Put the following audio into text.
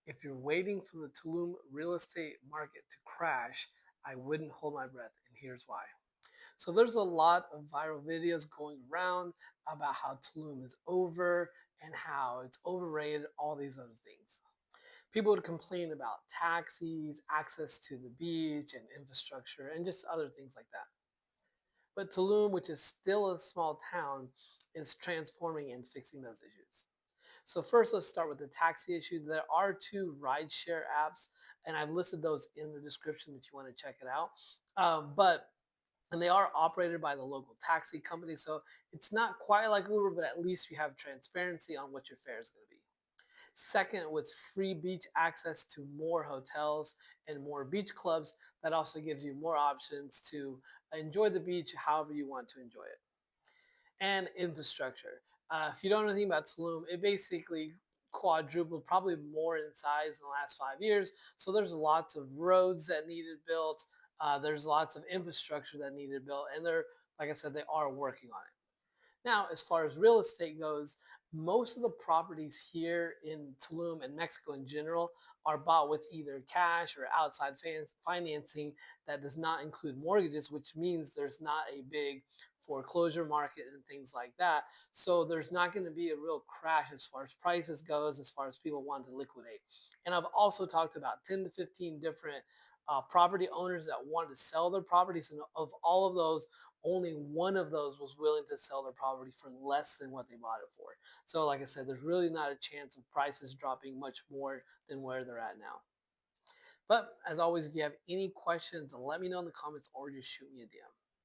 If you're waiting for the Tulum real estate market to crash, I wouldn't hold my breath, and here's why. So there's a lot of viral videos going around about how Tulum is over and how it's overrated, all these other things. People would complain about taxis, access to the beach and infrastructure, and just other things like that. But Tulum, which is still a small town, is transforming and fixing those issues. So first, let's start with the taxi issue. There are two rideshare apps, and I've listed those in the description if you want to check it out. But and they are operated by the local taxi company, so it's not quite like Uber, but at least you have transparency on what your fare is going to be. Second, with free beach access to more hotels and more beach clubs, that also gives you more options to enjoy the beach however you want to enjoy it. And infrastructure. If you don't know anything about Tulum, it basically quadrupled, probably more in size in the last 5 years. So there's lots of roads that needed built. There's lots of infrastructure that needed built, and they're, like I said, they are working on it. Now, as far as real estate goes, most of the properties here in Tulum and Mexico in general are bought with either cash or outside financing that does not include mortgages, which means there's not a big foreclosure market and things like that. So there's not going to be a real crash as far as prices goes, as far as people want to liquidate. And I've also talked about 10 to 15 different property owners that want to sell their properties, and of all of those, only one of those was willing to sell their property for less than what they bought it for. So like I said, there's really not a chance of prices dropping much more than where they're at now. But as always, if you have any questions, let me know in the comments or just shoot me a DM.